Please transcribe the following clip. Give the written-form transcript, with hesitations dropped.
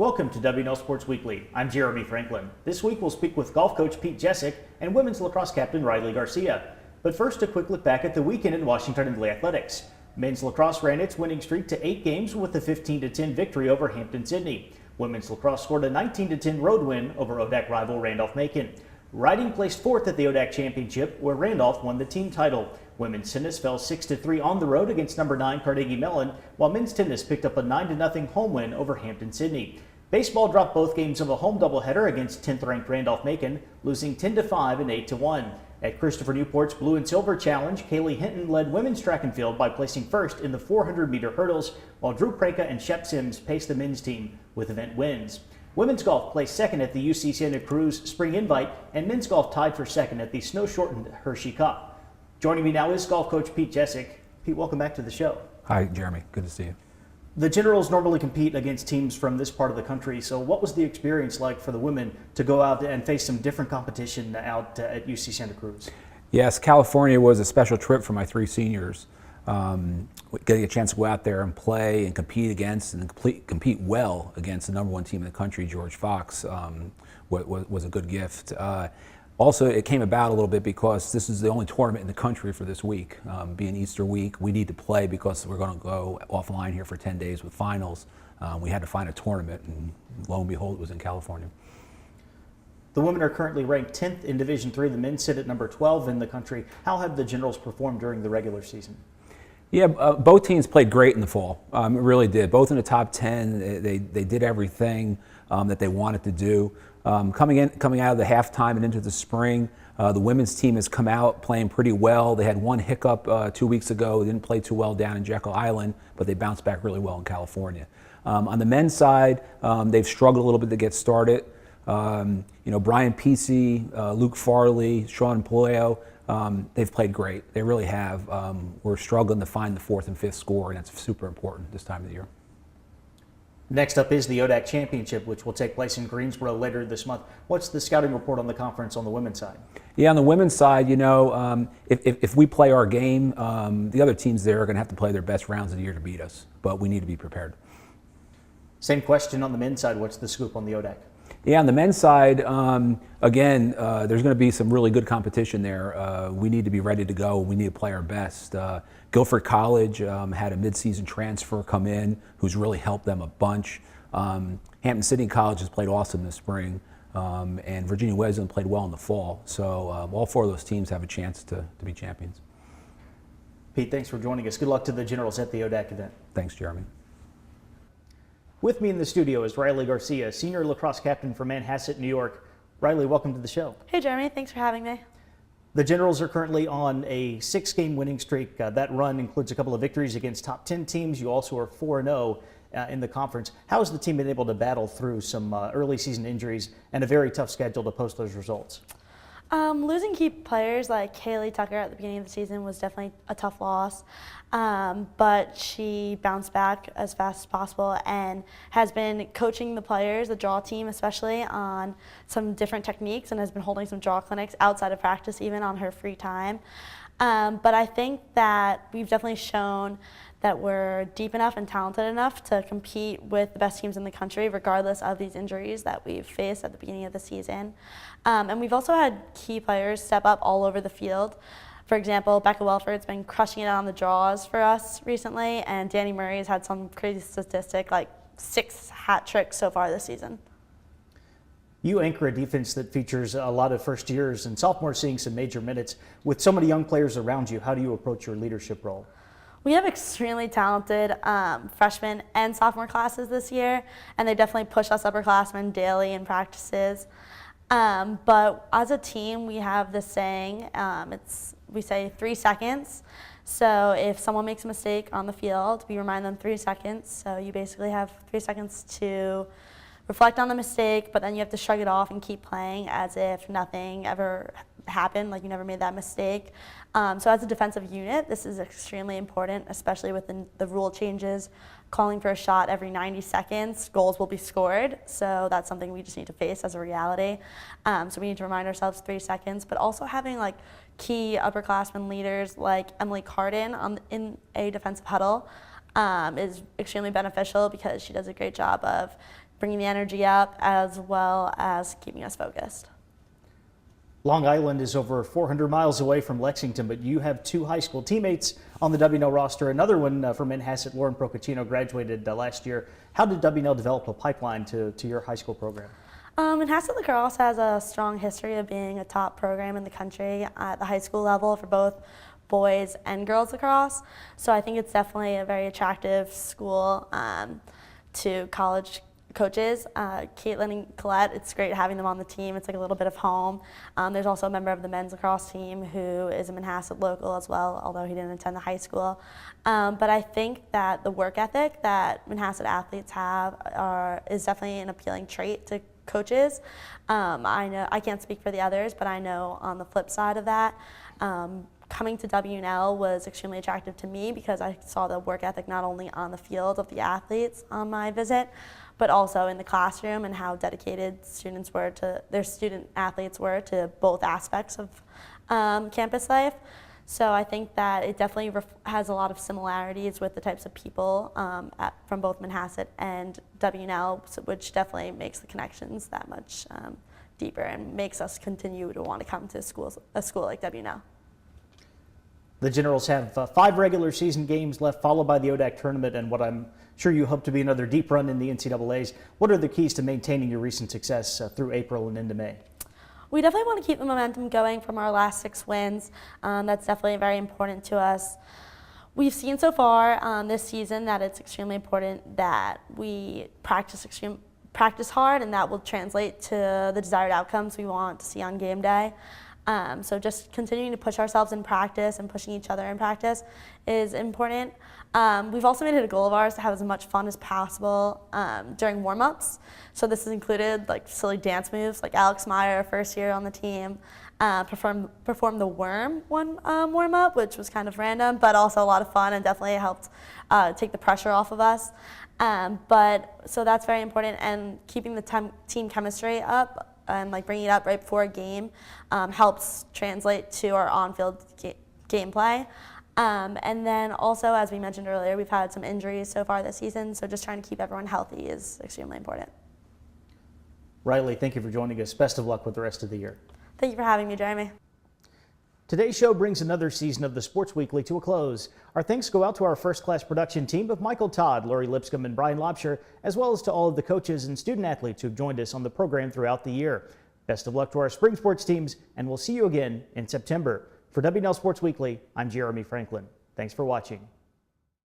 Welcome to W&L Sports Weekly. I'm Jeremy Franklin. This week we'll speak with golf coach Pete Gyscek and women's lacrosse captain Riley Garcia. But first, a quick look back at the weekend in Washington and Lee athletics. Men's lacrosse ran its winning streak to 8 games with a 15-10 victory over Hampton-Sydney. Women's lacrosse scored a 19-10 road win over ODAC rival Randolph-Macon. Riding placed 4th at the ODAC Championship, where Randolph won the team title. Women's tennis fell 6-3 on the road against number 9 Carnegie Mellon, while men's tennis picked up a 9-0 home win over Hampton-Sydney. Baseball dropped both games of a home doubleheader against 10th-ranked Randolph-Macon, losing 10-5 and 8-1. At Christopher Newport's Blue and Silver Challenge, Kaylee Hinton led women's track and field by placing first in the 400-meter hurdles, while Drew Preka and Shep Sims paced the men's team with event wins. Women's golf placed second at the UC Santa Cruz Spring Invite, and men's golf tied for second at the snow-shortened Hershey Cup. Joining me now is golf coach Pete Gyscek. Pete, welcome back to the show. Hi, Jeremy. Good to see you. The Generals normally compete against teams from this part of the country, so what was the experience like for the women to go out and face some different competition out at UC Santa Cruz? Yes, California was a special trip for my 3 seniors. Getting a chance to go out there and play and compete against and compete well against the #1 team in the country, George Fox, was a good gift. Also, it came about a little bit because this is the only tournament in the country for this week. Being Easter week, we need to play because we're going to go offline here for 10 days with finals. We had to find a tournament, and lo and behold, it was in California. The women are currently ranked 10th in Division III. The men sit at number 12 in the country. How have the Generals performed during the regular season? Yeah, both teams played great in the fall. It really did. Both in the top 10, they did everything that they wanted to do. Coming out of the halftime and into the spring, the women's team has come out playing pretty well. They had one hiccup 2 weeks ago. They didn't play too well down in Jekyll Island, but they bounced back really well in California. On the men's side, they've struggled a little bit to get started. Brian Pesey, Luke Farley, Sean Paloyo, they've played great. They really have. We're struggling to find the 4th and 5th score, and that's super important this time of the year. Next up is the ODAC Championship, which will take place in Greensboro later this month. What's the scouting report on the conference on the women's side? Yeah, on the women's side, if we play our game, the other teams there are going to have to play their best rounds of the year to beat us, but we need to be prepared. Same question on the men's side. What's the scoop on the ODAC? Yeah, on the men's side, again, there's going to be some really good competition there. We need to be ready to go. We need to play our best. Guilford College had a midseason transfer come in who's really helped them a bunch. Hampton-Sydney College has played awesome this spring, and Virginia Wesleyan played well in the fall. So all 4 of those teams have a chance to be champions. Pete, thanks for joining us. Good luck to the Generals at the ODAC event. Thanks, Jeremy. With me in the studio is Riley Garcia, senior lacrosse captain for Manhasset, New York. Riley, welcome to the show. Hey, Jeremy. Thanks for having me. The Generals are currently on a 6-game winning streak. That run includes a couple of victories against top 10 teams. You also are 4-0 in the conference. How has the team been able to battle through some early season injuries and a very tough schedule to post those results? Losing key players like Kaylee Tucker at the beginning of the season was definitely a tough loss, but she bounced back as fast as possible and has been coaching the players, the draw team especially, on some different techniques and has been holding some draw clinics outside of practice, even on her free time. But I think that we've definitely shown that we're deep enough and talented enough to compete with the best teams in the country, regardless of these injuries that we've faced at the beginning of the season. And we've also had key players step up all over the field. For example, Becca Welford's been crushing it on the draws for us recently, and Danny Murray has had some crazy statistic, like 6 hat tricks so far this season. You anchor a defense that features a lot of first years and sophomores seeing some major minutes. With so many young players around you, how do you approach your leadership role? We have extremely talented freshman and sophomore classes this year, and they definitely push us upperclassmen daily in practices. But as a team, we have this saying, we say 3 seconds. So if someone makes a mistake on the field, we remind them 3 seconds. So you basically have 3 seconds to reflect on the mistake, but then you have to shrug it off and keep playing as if nothing ever happened, like you never made that mistake. So as a defensive unit, this is extremely important, especially with the rule changes, calling for a shot every 90 seconds, goals will be scored. So that's something we just need to face as a reality. So we need to remind ourselves 3 seconds, but also having like key upperclassmen leaders like Emily Carden in a defensive huddle is extremely beneficial because she does a great job of bringing the energy up as well as keeping us focused. Long Island is over 400 miles away from Lexington, but you have two high school teammates on the W&L roster. Another one from Manhasset, Lauren Procaccino, graduated last year. How did W&L develop a pipeline to your high school program? Manhasset Lacrosse has a strong history of being a top program in the country at the high school level for both boys and girls lacrosse. So I think it's definitely a very attractive school to college coaches. Caitlin and Colette, it's great having them on the team. It's like a little bit of home. There's also a member of the men's lacrosse team who is a Manhasset local as well, although he didn't attend the high school. But I think that the work ethic that Manhasset athletes have is definitely an appealing trait to coaches. I know I can't speak for the others, but I know on the flip side of that, coming to W&L was extremely attractive to me because I saw the work ethic not only on the field of the athletes on my visit, but also in the classroom and how dedicated students were to their student athletes were to both aspects of campus life. So I think that it definitely has a lot of similarities with the types of people from both Manhasset and W&L, which definitely makes the connections that much deeper and makes us continue to want to come to a school like W&L. The Generals have 5 regular season games left, followed by the ODAC tournament and what I'm sure you hope to be another deep run in the NCAAs. What are the keys to maintaining your recent success through April and into May? We definitely want to keep the momentum going from our last 6 wins. That's definitely very important to us. We've seen so far this season that it's extremely important that we practice hard, and that will translate to the desired outcomes we want to see on game day. So just continuing to push ourselves in practice and pushing each other in practice is important. We've also made it a goal of ours to have as much fun as possible during warm-ups. So this has included like silly dance moves, like Alex Meyer, first year on the team, perform the worm one warm-up, which was kind of random, but also a lot of fun and definitely helped take the pressure off of us. So that's very important, and keeping the team chemistry up and like bringing it up right before a game helps translate to our on-field gameplay. And then also, as we mentioned earlier, we've had some injuries so far this season, so just trying to keep everyone healthy is extremely important. Riley, thank you for joining us. Best of luck with the rest of the year. Thank you for having me, Jeremy. Today's show brings another season of the Sports Weekly to a close. Our thanks go out to our first-class production team of Michael Todd, Lori Lipscomb, and Brian Lobsher, as well as to all of the coaches and student athletes who've joined us on the program throughout the year. Best of luck to our spring sports teams, and we'll see you again in September. For W&L Sports Weekly, I'm Jeremy Franklin. Thanks for watching.